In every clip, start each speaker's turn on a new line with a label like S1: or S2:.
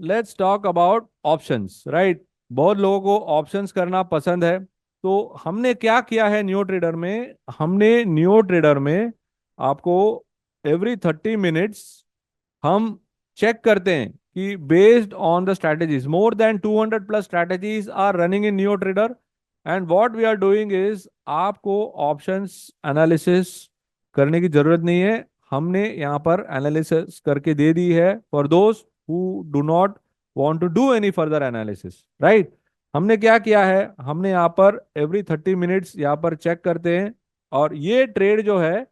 S1: Let's talk about options, right. बहुत लोगों को ऑप्शंस करना पसंद है। तो हमने क्या किया है नियो ट्रेडर में, हमने नियो ट्रेडर में आपको एवरी 30 मिनट्स हम चेक करते हैं कि based on the strategies, more than 200 plus strategies are running in Neo Trader. And what we are doing is, आपको ऑप्शंस एनालिसिस करने की जरूरत नहीं है। हमने यहाँ पर एनालिसिस करके दे दी है for those who do not want to do any further analysis, right. हमने क्या किया है, हमने यहाँ पर एवरी 30 मिनट्स यहाँ पर चेक करते हैं। और ये ट्रेड जो है,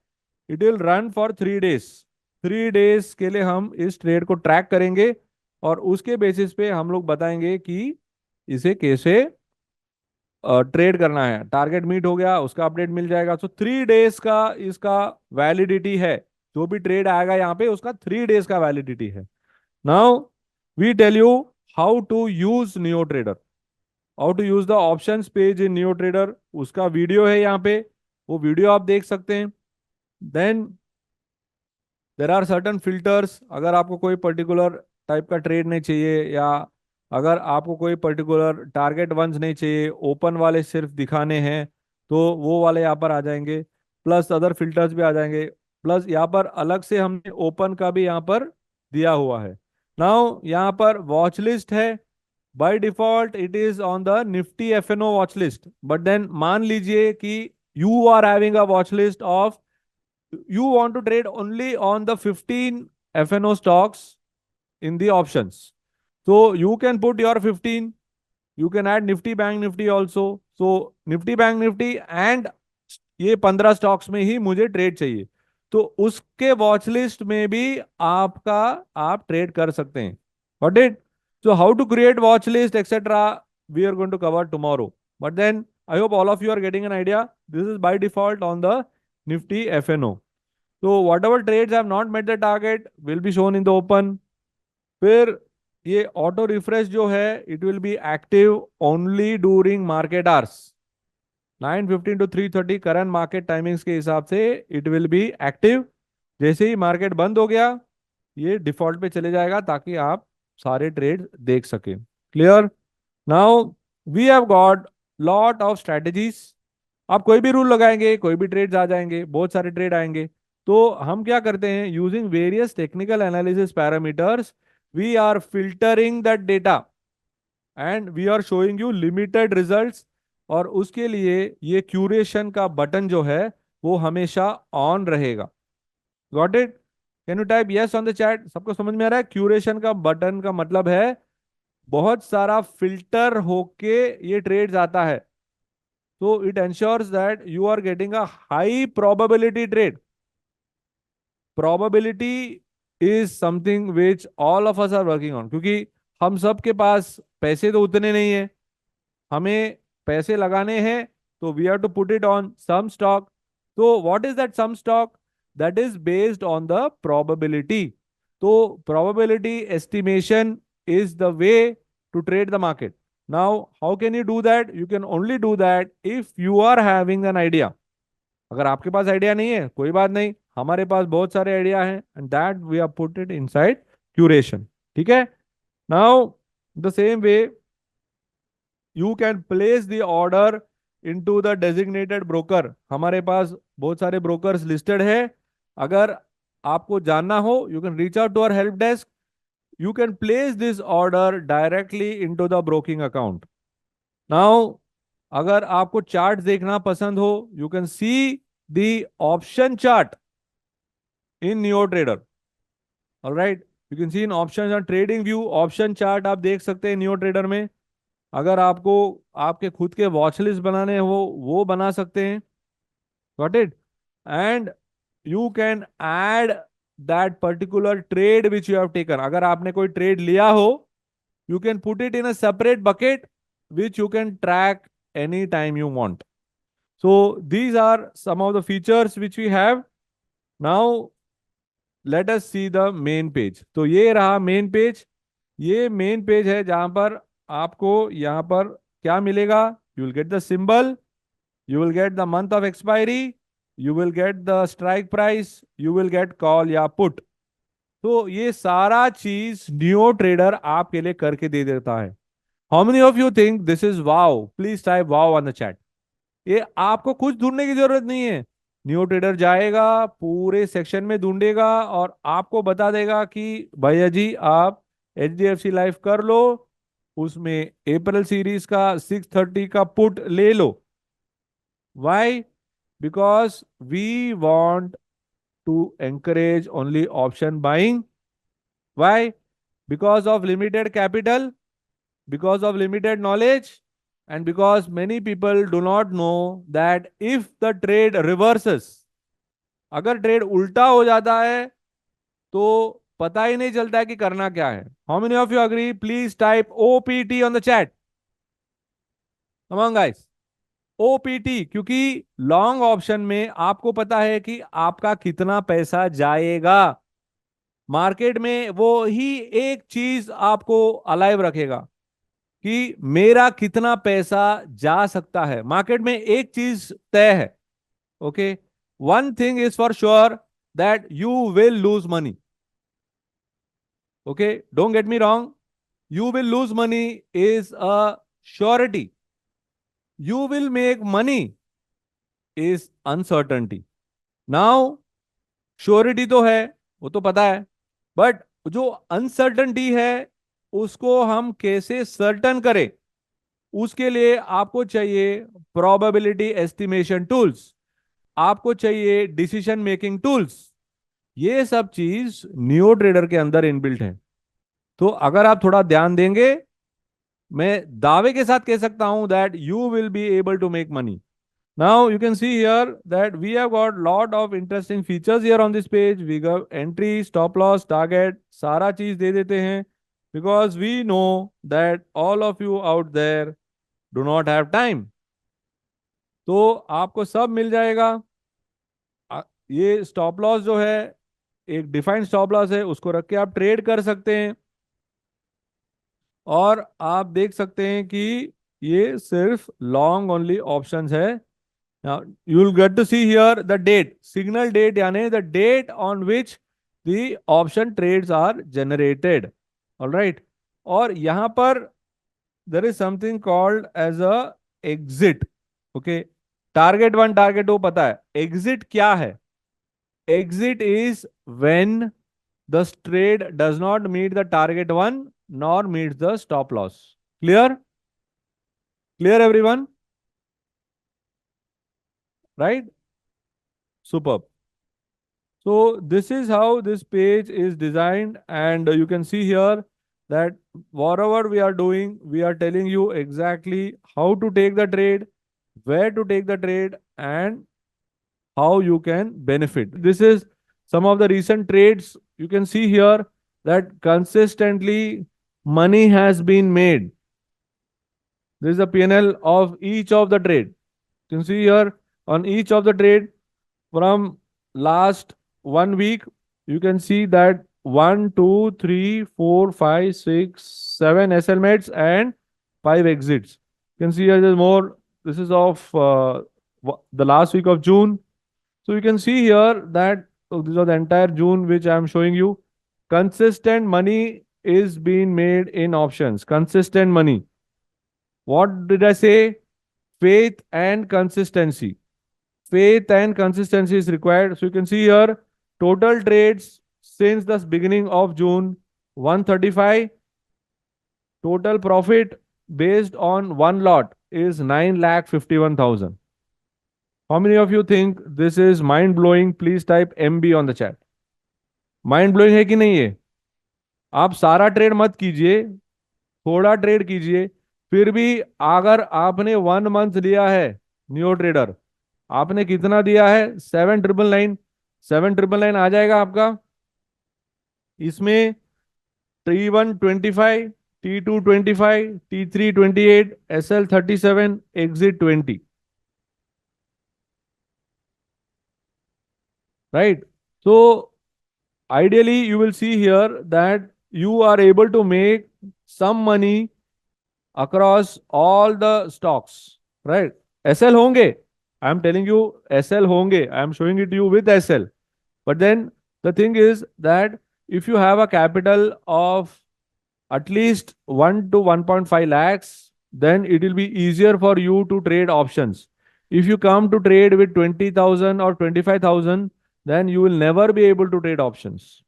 S1: it will run for 3 days. 3 days के लिए हम इस ट्रेड को ट्रैक करेंगे और उसके बेसिस पे हम लोग बताएंगे कि इसे कैसे ट्रेड करना है। टारगेट मीट हो गया, उसका अपडेट मिल जाएगा। सो 3 डेज का इसका वैलिडिटी है। जो भी ट्रेड आएगा यहाँ पे उसका 3 डेज का वैलिडिटी है। Now we tell you how to use Neo Trader, how to use the options page in Neo Trader. उसका वीडियो है यहाँ पे, वो वीडियो आप देख सकते हैं। Then there are certain filters. अगर आपको कोई पर्टिकुलर टाइप का ट्रेड नहीं चाहिए, या अगर आपको कोई पर्टिकुलर टारगेट वंस नहीं चाहिए, ओपन वाले सिर्फ दिखाने हैं, तो वो वाले यहाँ पर आ जाएंगे। प्लस अदर फिल्टर्स भी आ जाएंगे। प्लस यहाँ पर अलग से हमने ओपन का भी यहाँ पर दिया हुआ है। नाउ यहाँ पर वॉच लिस्ट है। By default it is on the Nifty FNO watch list, but then मान लीजिए कि you are having a watch list of, you want to trade only on the 15 FNO stocks in the options. So you can put your 15, you can add Nifty Bank Nifty also. So Nifty Bank Nifty and ये 15 stocks में ही मुझे trade चाहिए, तो उसके watch list में भी आपका आप ट्रेड कर सकते हैं। Got it? So how to create watch list etcetera we are going to cover tomorrow, but then I hope all of you are getting an idea. This is by default on the Nifty FnO. तो whatever trades have not met the target will be shown in the open. फिर ये auto refresh जो है, it will be active only during market hours, 9:15 to 3:30 current market timings के हिसाब से it will be active. जैसे ही market बंद हो गया, ये डिफॉल्ट पे चले जाएगा ताकि आप सारे ट्रेड देख सके। Clear? Now we have got lot of strategies. आप कोई भी रूल लगाएंगे, कोई भी ट्रेड्स आ जाएंगे, बहुत सारे ट्रेड आएंगे। तो हम क्या करते हैं, using various technical analysis parameters, we are filtering that data and we are showing you limited results. और उसके लिए ये क्यूरेशन का बटन जो है वो हमेशा ऑन रहेगा। Got it? Can you type yes on the chat? सबको समझ में आ रहा है? क्यूरेशन का बटन का मतलब है बहुत सारा फिल्टर होके ये ट्रेड्स आता है। So it ensures that you are getting a high probability trade. Probability is something which all of us are working on, क्योंकि हम सब के पास पैसे तो उतने नहीं है। हमें पैसे लगाने हैं, तो we have to put it on some stock. तो what is that some stock? That is based on the probability. तो probability estimation is the way to trade the market. Now how can you do that? You can only do that if you are having an idea. अगर आपके पास idea नहीं है, कोई बात नहीं, हमारे पास बहुत सारे आइडिया हैं, and that we have put it inside curation. ठीक है? Now the same way you can place the order into the designated broker. हमारे पास बहुत सारे ब्रोकर्स लिस्टेड है। अगर आपको जानना हो, you can reach out to our help desk. You can place this order directly into the broking account. Now अगर आपको चार्ट देखना पसंद हो, you can see the option chart in Neo Trader. Alright, you can see in option और trading view option chart आप देख सकते हैं नियो ट्रेडर में। अगर आपको आपके खुद के वॉच लिस्ट बनाने हो, वो बना सकते हैं। Got it? And you can add that particular trade which you have taken. अगर आपने कोई ट्रेड लिया हो, you can put it in a separate bucket which you can track any time you want. So these are some of the features which we have. Now let us see the main page. तो ये रहा main page. ये main page है जहां पर आपको यहाँ पर क्या मिलेगा? You will get the symbol, you will get the month of expiry, you will get the strike price, you will get call या put. तो ये सारा चीज नियो ट्रेडर आपके लिए करके दे देता है। How many of you think this is wow? Please type wow on the chat. ये आपको कुछ ढूंढने की जरूरत नहीं है। न्यू ट्रेडर जाएगा, पूरे सेक्शन में ढूंढेगा और आपको बता देगा कि भैया जी आप HDFC लाइफ कर लो, उसमें अप्रैल सीरीज का 630 का पुट ले लो। Why? Because we want to encourage only option buying. Why? Because of limited capital, because of limited knowledge, and because many people do not know that if the trade reverses, अगर trade उल्टा हो जाता है तो पता ही नहीं चलता है कि करना क्या है। How many of you agree? Please type OPT on the chat. Come on guys, OPT। क्योंकि लॉन्ग ऑप्शन में आपको पता है कि आपका कितना पैसा जाएगा। मार्केट में वो ही एक चीज आपको अलाइव रखेगा कि मेरा कितना पैसा जा सकता है। मार्केट में एक चीज तय है, okay, one thing is for sure, that you will lose money. Okay, don't get me wrong, you will lose money is a surety. You will make money is uncertainty. Now surety तो है, वो तो पता है, but जो uncertainty है उसको हम कैसे सर्टन करें, उसके लिए आपको चाहिए प्रोबेबिलिटी एस्टिमेशन टूल्स, आपको चाहिए डिसीजन मेकिंग टूल्स। ये सब चीज नियो ट्रेडर के अंदर इनबिल्ट है। तो अगर आप थोड़ा ध्यान देंगे, मैं दावे के साथ कह सकता हूं that you will be able to make money. Now you can see here that we have got lot of interesting features here on this page. We got entry, stop loss, target, सारा चीज दे देते हैं because we know that all of you out there do not have time. तो आपको सब मिल जाएगा। ये stop loss जो है, एक डिफाइंड स्टॉप लॉस है, उसको रख के आप ट्रेड कर सकते हैं। और आप देख सकते हैं कि ये सिर्फ लॉन्ग ओनली ऑप्शंस है। Now you will get to see here the date, signal date, यानी the date on which the option trades are generated. All right. और यहाँ पर there is something called as a exit. Okay. Target one, target two पता है। Exit क्या है? Exit is when the trade does not meet the target one nor meets the stop loss. Clear? Clear everyone? Right? Superb. So this is how this page is designed, and you can see here that whatever we are doing, we are telling you exactly how to take the trade, where to take the trade, and how you can benefit. This is some of the recent trades. You can see here that consistently money has been made. This is the P&L of each of the trade. You can see here on each of the trade from last 1 week, you can see that 1, 2, 3, 4, 5, 6, 7 SLMATs and 5 exits. You can see here there's more. This is of the last week of June. So you can see here that these are the entire June which I am showing you. Consistent money is being made in options. Consistent money. What did I say? Faith and consistency. Faith and consistency is required. So you can see here total trades since the beginning of June 135. Total profit based on one lot is 9,51,000. How many of you think this is mind blowing? Please type MB on the chat. Mind blowing है कि नहीं है? आप सारा trade मत कीजिए, थोड़ा trade कीजिए। फिर भी अगर आपने 1 मंथ लिया है न्यू ट्रेडर, आपने कितना दिया है? 7,999। 7,999 आ जाएगा आपका। इसमें T1 25, T2 25, T3 28, SL 37, exit 20। Right? So ideally you will see here that you are able to make some money across all the stocks, right? SL होंगे, I am telling you SL होंगे, I am showing it to you with SL. But then the thing is that if you have a capital of at least 1 to 1.5 lakhs, then it will be easier for you to trade options. If you come to trade with 20,000 or 25,000, then you will never be able to trade options.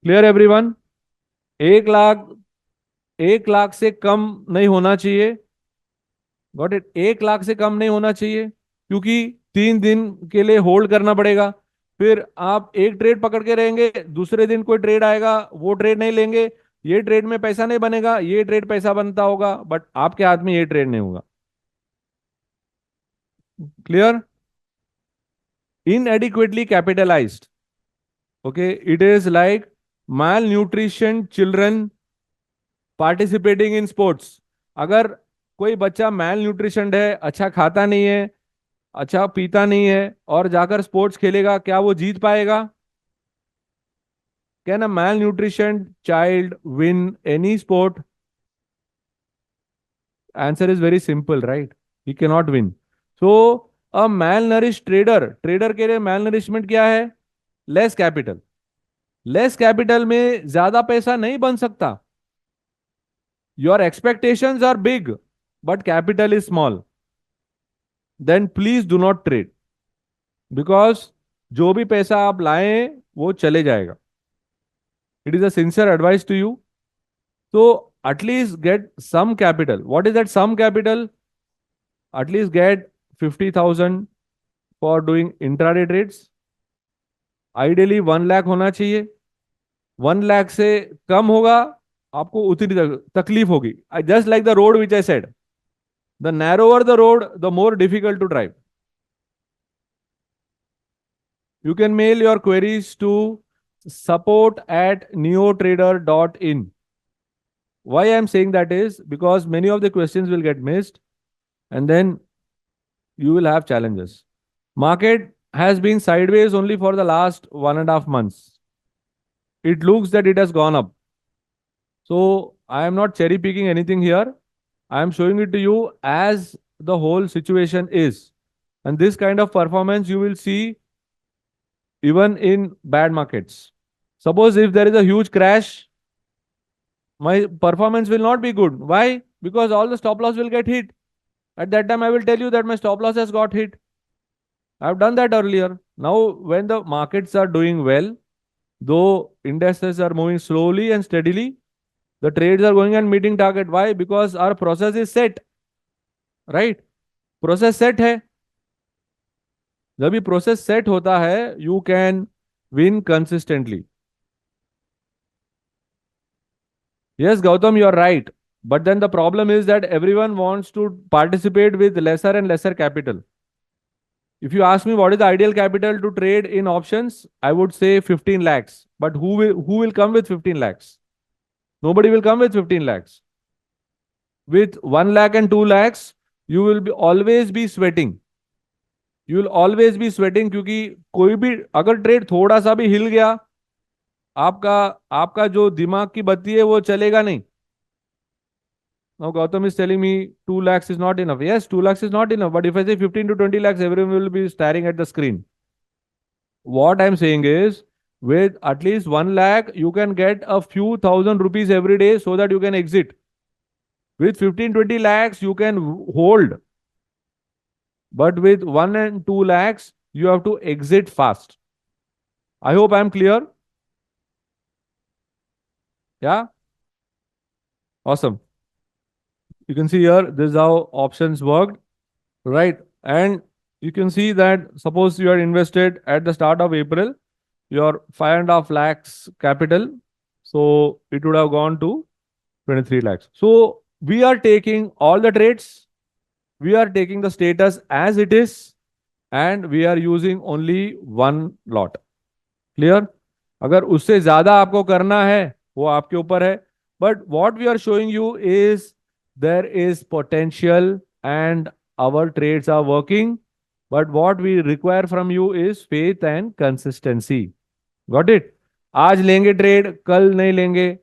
S1: Clear everyone? 1 lakh, 1 lakh से कम नहीं होना चाहिए. Got it? 1 lakh से कम नहीं होना चाहिए, क्योंकि 3 दिन के लिए होल्ड करना पड़ेगा. फिर आप एक ट्रेड पकड़ के रहेंगे, दूसरे दिन कोई ट्रेड आएगा, वो ट्रेड नहीं लेंगे, ये ट्रेड में पैसा नहीं बनेगा, ये ट्रेड पैसा बनता होगा, बट आपके हाथ में ये ट्रेड नहीं होगा. Clear? Inadequately capitalized. Okay, it is like malnutrition children participating in sports. अगर कोई बच्चा मैल न्यूट्रिशन है, अच्छा खाता नहीं है, अच्छा पीता नहीं है, और जाकर स्पोर्ट्स खेलेगा, क्या वो जीत पाएगा? Can a malnutrition child win any sport? Answer is very simple, right? He can not win. So a malnourish trader, trader के लिए मैल नरिशमेंट क्या है? Less capital. लेस कैपिटल में ज्यादा पैसा नहीं बन सकता. Your expectations are big but capital is small. Then please do not trade, because जो भी पैसा आप लाए वो चले जाएगा. It is a sincere advice to you. तो at least get some capital. What is that some capital? At least get 50,000 for doing intraday trades. Ideally 1 lakh होना चाहिए. 1 लाख से कम होगा, आपको उतनी तकलीफ होगी. Just like the road which I said, the narrower the road the more difficult to drive. You can mail your queries to support@neotrader.in. Why I'm saying that is because many of the questions will get missed and then you will have challenges. Market has been sideways only for the last 1.5 months. It looks that it has gone up. So I am not cherry picking anything here. I am showing it to you as the whole situation is. And this kind of performance you will see even in bad markets. Suppose if there is a huge crash, my performance will not be good. Why? Because all the stop loss will get hit. At that time, I will tell you that my stop loss has got hit. I have done that earlier. Now, when the markets are doing well, though indices are moving slowly and steadily, the trades are going and meeting target. Why? Because our process is set. Right? Process set है. जब भी process set होता है, you can win consistently. Yes, Gautam, you are right. But then the problem is that everyone wants to participate with lesser and lesser capital. If you ask me what is the ideal capital to trade in options, I would say 15 lakhs. But who will come with 15 lakhs? Nobody will come with 15 lakhs. With 1 lakh and 2 lakhs, you will be always be sweating. You will always be sweating, क्योंकि कोई भी अगर trade थोड़ा सा भी हिल गया, आपका आपका जो दिमाग की बत्ती है वो चलेगा नहीं. Now Gautam is telling me 2 lakhs is not enough. Yes, 2 lakhs is not enough. But if I say 15 to 20 lakhs, everyone will be staring at the screen. What I'm saying is, with at least 1 lakh, you can get a few thousand rupees every day so that you can exit. With 15, 20 lakhs, you can hold. But with 1 and 2 lakhs, you have to exit fast. I hope I'm clear. Yeah? Awesome. You can see here, this is how options worked, right? And you can see that suppose you are invested at the start of April, your 5.5 lakhs capital. So it would have gone to 23 lakhs. So we are taking all the trades. We are taking the status as it is. And we are using only one lot. Clear? अगर उससे ज्यादा आपको करना है, वो आपके ऊपर है. But what we are showing you is there is potential and our trades are working. But what we require from you is faith and consistency. Got it? आज लेंगे ट्रेड, कल नहीं लेंगे.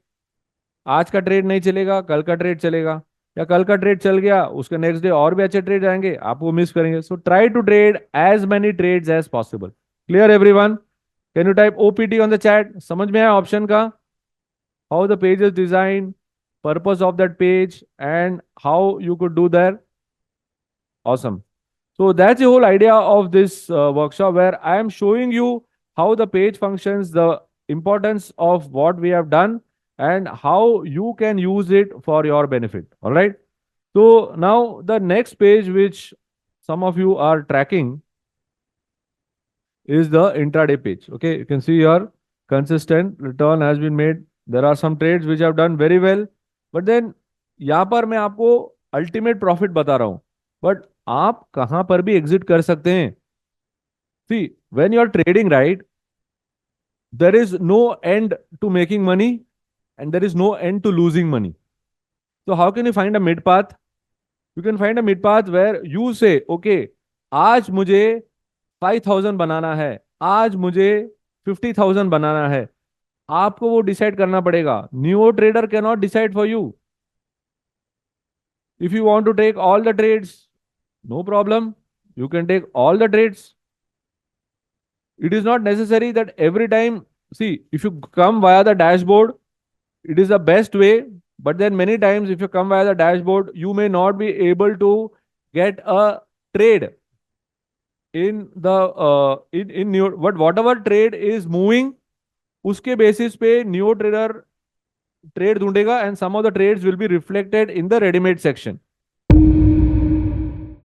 S1: आज का ट्रेड नहीं चलेगा, कल का ट्रेड चलेगा. या कल का ट्रेड चल गया, उसके नेक्स्ट डे और भी अच्छे ट्रेड आएंगे, आप वो मिस करेंगे. So try to trade as many trades as possible. Clear everyone? Can you type OPT on the chat? समझ में आया ऑप्शन का? How the page is design, purpose of that page, and how you could do that. Awesome. So that's the whole idea of this workshop, where I am showing you how the page functions, the importance of what we have done, and how you can use it for your benefit. All right. So now the next page, which some of you are tracking, is the intraday page. Okay, you can see here consistent return has been made. There are some trades which have done very well, but then यहाँ पर मैं आपको ultimate profit बता रहा हूँ, but आप कहाँ पर भी एग्जिट कर सकते हैं. See, when you are trading, right, there is no end to making money and there is no end to losing money. So how can you find a mid path? You can find a mid path where you say, okay, आज मुझे 5,000 बनाना है, आज मुझे 50,000 बनाना है. आपको वो decide करना पड़ेगा. New trader can not decide for you. If you want to take all the trades, no problem, you can take all the trades. It is not necessary that every time, see, if you come via the dashboard, it is the best way. But then many times, if you come via the dashboard, you may not be able to get a trade in the in new. But whatever trade is moving, उसके basis पे new trader trade ढूंढेगा, and some of the trades will be reflected in the ready-made section.